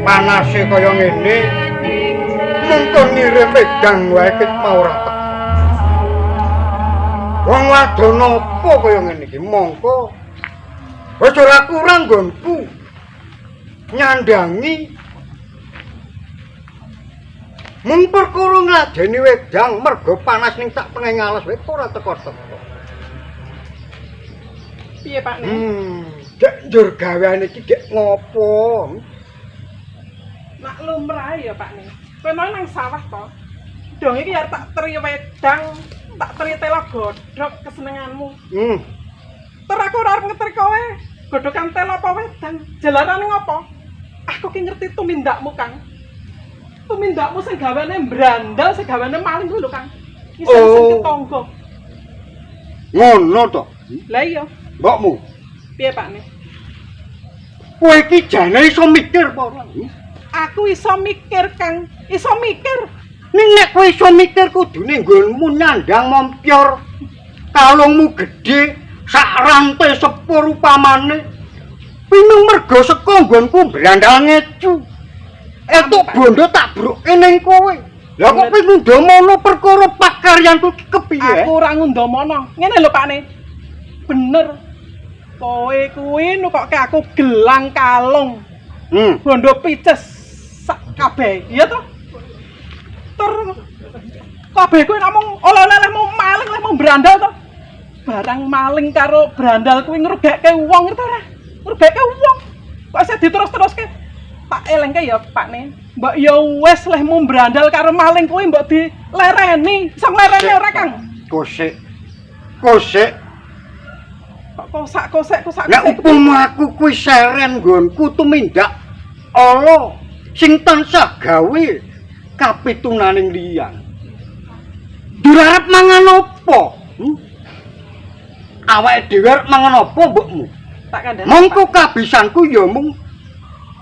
Panase kaya ngene mengko ngirim wedang wae ket mau ora teko. Wong wadon apa kaya ngene iki mongko wis ora kurang nggonku nyandangi mun perkara ngladeni wedang mergo panas ning sak penging alas wae ora teko-teko. Piye Pak? Dek njur gaweane iki dek ngopo? Nak lumrah ya Pak nih. Kowe mau nang sawah to. Dong iki arep tak teri wedang, tak teri tela godhog kesenenganmu. Ter aku ora arep ngeteri kowe. Godhogan tela apa wedang? Jalarane ngopo? Aku ki ngerti tumindakmu, Kang. Tumindakmu sing gawane brandal, sing gawane maling kuwi lho, Kang. Iki sing tangga. Ngono to. Lah iya. Mbokmu. Piye Pak nih? Kowe iki jane iso mikir apa ora? Aku iso mikir, Kang. Iso mikir. Nek kowe iso mikir kudune nggonmu nyandang mompyor. Kalungmu gedhe, sak rantai sepur upamane. Pinung mergo saka nggonku brandal ngecu. Etuk bondo tak broke ning kowe. Lah kok pinung ndomono perkara pakaryanku iki kepiye? Aku ora ngundomono. Ngene lho Pakne. Bener. Kowe kuwi nukokke aku gelang kalung. Bondo pices sak kabeh, iya toh? Kabeh kuwi namung oleh-oleh mau maling, leh mau brandal toh? Barang maling karo brandal kuwi ngrugekke wong ngerti ora? Ngrugekke wong. Kok isih diterus-teruske? Tak elengke ya, Pakne. Mbok ya wis leh mau brandal karo maling kuwi mbok dilereni. Iso nglereni ora, Kang? Kosek. Kok kosak. Nek upama aku kuwi seren nggonku tumindak ala sing tansah gawe kapitunaning liyan. Durarep mangan apa? Awake dhewe arep mangan apa mbokmu? Tak kandhani. Mongko kabisanku ya mung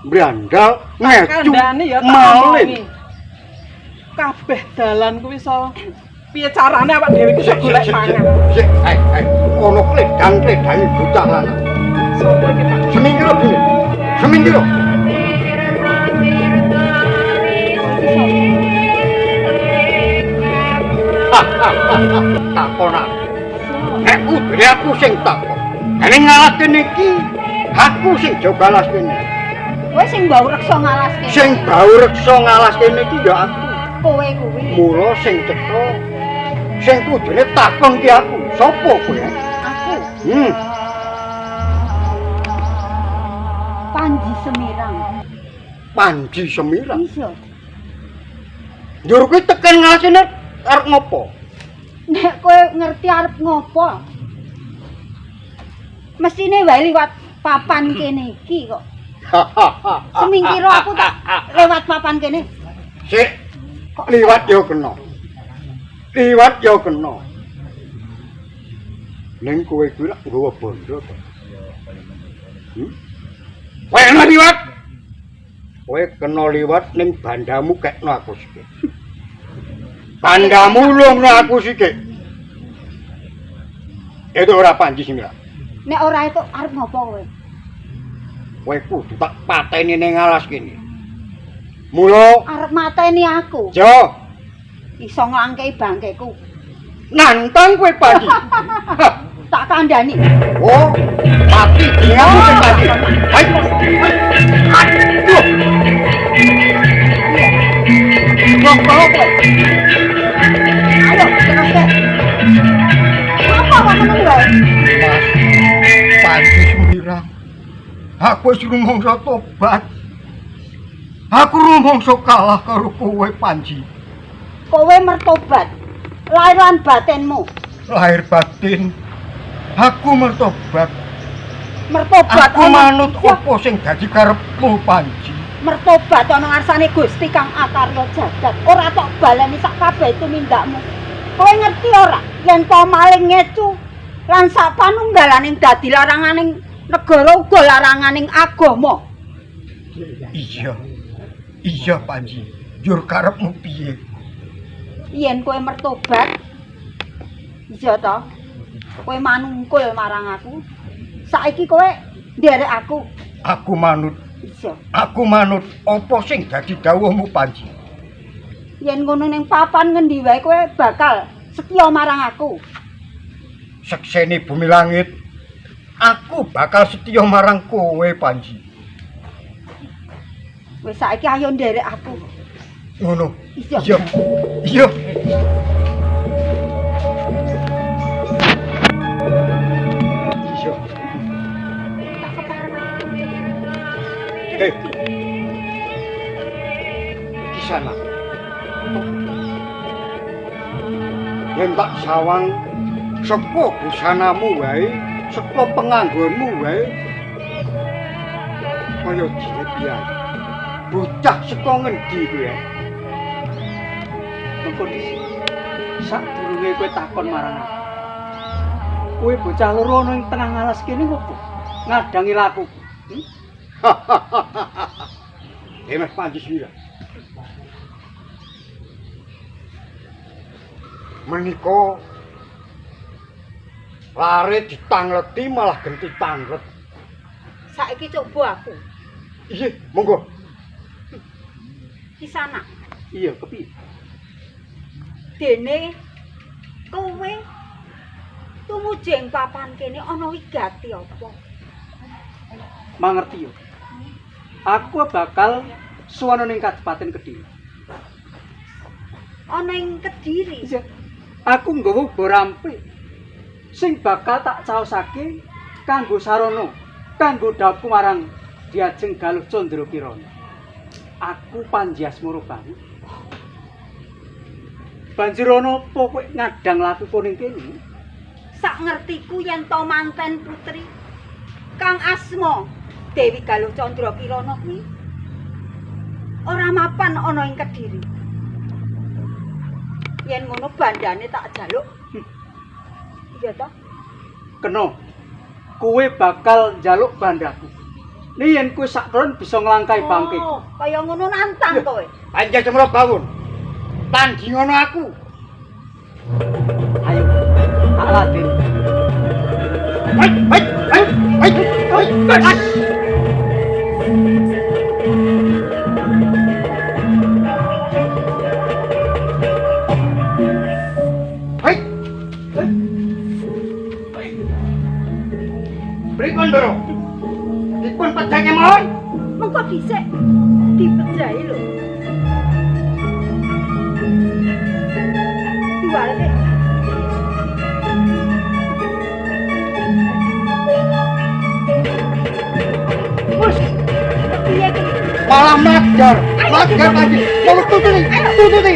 brandal ngecu maling. Kabeh dalan kuwi iso piye carane awak dhewe iso golek mangan. Sik, ono kledang-kledange bocah lanang. Sopo iki, Pak? Seminggu dene. Seminggu. Takon aku. Nek kudune aku sing takon. Nek ngalah kene iki aku sing jaga alas kene. Kowe sing bau reksa ngalaske. Sing bau reksa ngalas kene iki ya aku. Kowe kuwi. Mula sing cetha sing kudune takon ki aku. Sopo kowe? Aku. Panji Semirang. Panji Semirang. Iya. Njur kuwi teken ngasine arep ngopo? Nek kowe ngerti arep ngopo? Mesine wae liwat papan kene iki kok. Semingkira aku tak lewat papan kene. Sik. Kok liwat yo kena. Liwat yo kena. Ning kowe kuwi lak nggawa bondo to. Kowe ana liwat. Kowe kena liwat ning bandamu kekno aku sithik. Bandamu lungno aku sithik. Itu ora Panji Semirang. Nek ora itu arep ngopo kowe? Kowe kudu tak pateni ning alas kene. Mula Arep mateni aku. Jo, Iso nglangkei bangkeku. nantang kowe Panji. Tak kandhani. Oh, mati dingamu sing Panji. Ayo. Aduh. Wong kowe. Ayo, terus. Apa ngono wae? Panji Semirang. Aku wis rumangsa tobat. Aku rumangsa kalah karo kowe Panji. Kowe mertobat. Lahir lan batinmu. Lahir batin. Aku mertobat. Mertobat Aku manut apa sing dadi karepmu Panji. mertobat ana ngarsane Gusti Kang Akarya Jagat. Ora tok baleni sak kabeh tumindakmu. Kowe ngerti ora yen to maling ngecu lan sak panunggalaning dadi laranganing negara uga laranganing agama. Iya. Iya, Panji. Jur karepmu piye? Yen kowe mertobat, iya to. Kowe manungkul marang aku. Saiki kowe nderek aku. Aku manut. Iya. Aku manut apa sing dadi dawuhmu, Panji? Yen ngono ning papan ngendi wae kowe bakal setya marang aku. Sekseni bumi langit, aku bakal setya marang kowe, Panji. Wis saiki ayo nderek aku. Ngono. Iya. Iya. Iya. Iya. Hei. Di sana. Yen tak sawang saka busanamu wae, saka penganggonmu wae. Kaya dene piye? Bocah saka ngendi kowe? Mengko dhisik. Sadurunge kowe takon marang aku. Kowe bocah loro ana ing tengah alas kene ngopo? Ngadangi laku. Mas Panji Swira. Menika lare ditangleti malah genti tanglet. Saiki coba aku. Iya, monggo. Di sana. Iya, kepiye? Dene kowe tumujeng papan kene ana wigati apa? Mangerti yo. Aku bakal suwana ning Kabupaten Kediri. Ana ing Kediri. Iya. Aku nggawa borampe sing bakal tak caosake kanggo sarana, kanggo dawuhku marang Diajeng Galuh Candra Kirana. Aku Panji Asmara banget. Banjur ana apa kowe ngadang laku ning kene? Sak ngertiku yen to manten putri Kang Asma Dewi Galuh Candra Kirana kuwi ora mapan ana ing Kediri. Yen ngono bandane tak jaluk. Iya to? Kena. Kowe bakal njaluk bandaku. Nih yen kowe sakron bisa nglangkai bangkit. Oh, kaya ngono nantang kowe. Panji Asmara bangun. Tandhi ngono aku. Ayo. Tak latih. Hei. Pripun, Ndoro? Dipun pejah kemawon? Mengko dhisik dipejahi lho. Diwale. Wes, piye iki? Malah magar Panji. Mau tututi.